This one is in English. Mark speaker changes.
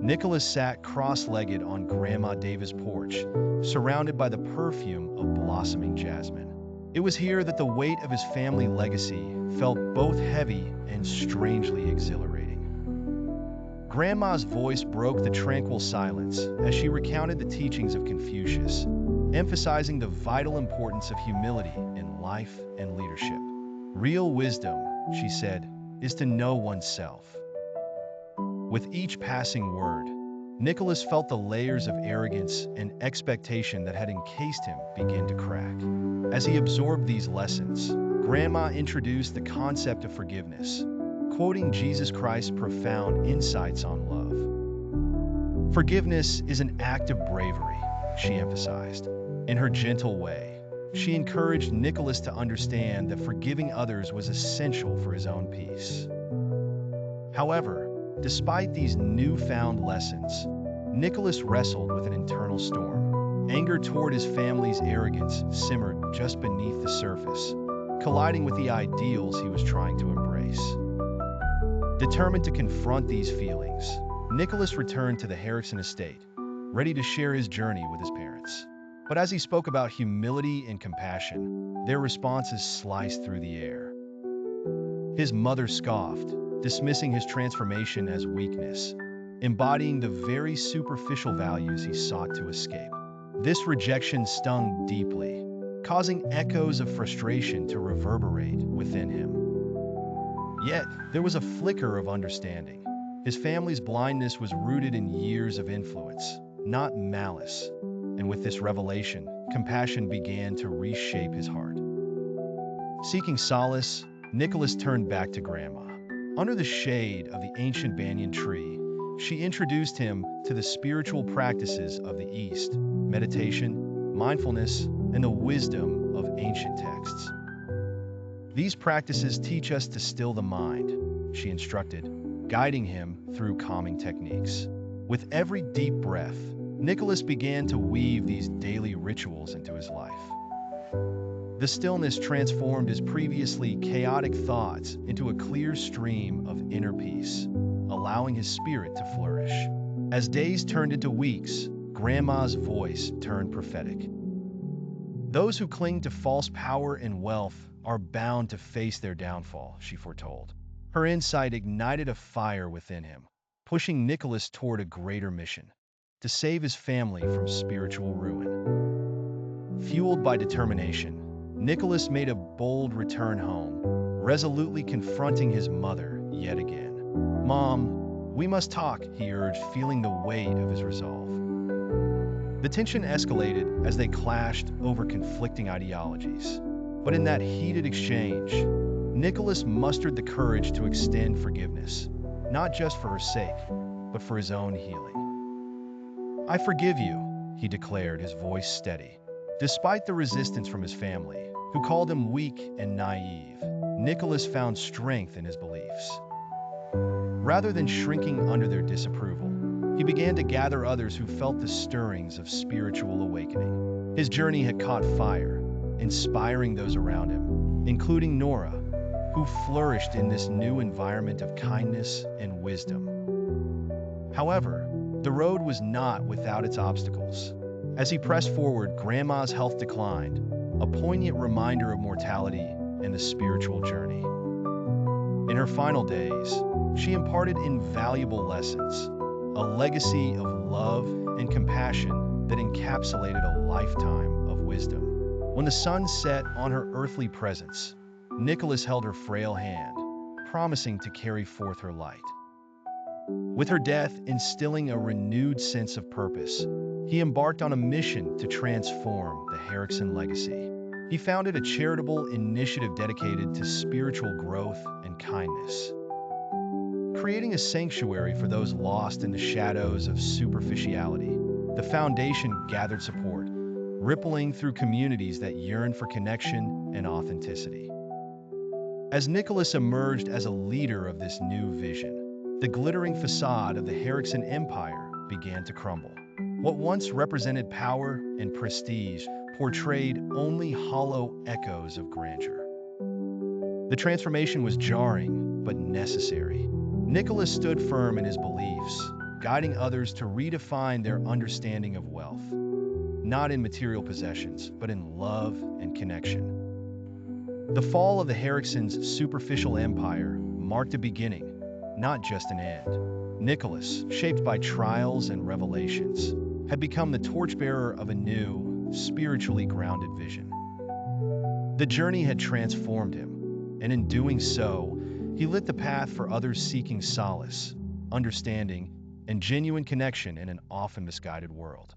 Speaker 1: Nicholas sat cross-legged on Grandma Davis' porch, surrounded by the perfume of blossoming jasmine. It was here that the weight of his family legacy felt both heavy and strangely exhilarating. Grandma's voice broke the tranquil silence as she recounted the teachings of Confucius, emphasizing the vital importance of humility in life and leadership. Real wisdom, she said, is to know oneself. With each passing word, Nicholas felt the layers of arrogance and expectation that had encased him begin to crack. As he absorbed these lessons, Grandma introduced the concept of forgiveness, quoting Jesus Christ's profound insights on love. Forgiveness is an act of bravery, she emphasized. In her gentle way, she encouraged Nicholas to understand that forgiving others was essential for his own peace. However, despite these newfound lessons, Nicholas wrestled with an internal storm. Anger toward his family's arrogance simmered just beneath the surface, colliding with the ideals he was trying to embrace. Determined to confront these feelings, Nicholas returned to the Harrison estate, ready to share his journey with his parents. But as he spoke about humility and compassion, their responses sliced through the air. His mother scoffed, dismissing his transformation as weakness, embodying the very superficial values he sought to escape. This rejection stung deeply, causing echoes of frustration to reverberate within him. Yet, there was a flicker of understanding. His family's blindness was rooted in years of influence, not malice. And with this revelation, compassion began to reshape his heart. Seeking solace, Nicholas turned back to Grandma. Under the shade of the ancient banyan tree, she introduced him to the spiritual practices of the East, meditation, mindfulness, and the wisdom of ancient texts. These practices teach us to still the mind, she instructed, guiding him through calming techniques. With every deep breath, Nicholas began to weave these daily rituals into his life. The stillness transformed his previously chaotic thoughts into a clear stream of inner peace, allowing his spirit to flourish. As days turned into weeks, Grandma's voice turned prophetic. Those who cling to false power and wealth are bound to face their downfall, she foretold. Her insight ignited a fire within him, pushing Nicholas toward a greater mission: to save his family from spiritual ruin. Fueled by determination, Nicholas made a bold return home, resolutely confronting his mother yet again. "Mom, we must talk," he urged, feeling the weight of his resolve. The tension escalated as they clashed over conflicting ideologies. But in that heated exchange, Nicholas mustered the courage to extend forgiveness, not just for her sake, but for his own healing. "I forgive you," he declared, his voice steady. Despite the resistance from his family, who called him weak and naive, Nicholas found strength in his beliefs. Rather than shrinking under their disapproval, he began to gather others who felt the stirrings of spiritual awakening. His journey had caught fire, inspiring those around him, including Nora, who flourished in this new environment of kindness and wisdom. However, the road was not without its obstacles. As he pressed forward, Grandma's health declined, a poignant reminder of mortality and the spiritual journey. In her final days, she imparted invaluable lessons, a legacy of love and compassion that encapsulated a lifetime of wisdom. When the sun set on her earthly presence, Nicholas held her frail hand, promising to carry forth her light. With her death instilling a renewed sense of purpose, he embarked on a mission to transform the Harrison legacy. He founded a charitable initiative dedicated to spiritual growth and kindness, creating a sanctuary for those lost in the shadows of superficiality. The foundation gathered support, rippling through communities that yearned for connection and authenticity. As Nicholas emerged as a leader of this new vision, the glittering facade of the Harrison Empire began to crumble. What once represented power and prestige portrayed only hollow echoes of grandeur. The transformation was jarring, but necessary. Nicholas stood firm in his beliefs, guiding others to redefine their understanding of wealth, not in material possessions, but in love and connection. The fall of the Herricksons' superficial empire marked a beginning, not just an end. Nicholas, shaped by trials and revelations, had become the torchbearer of a new, spiritually grounded vision. The journey had transformed him, and in doing so, he lit the path for others seeking solace, understanding, and genuine connection in an often misguided world.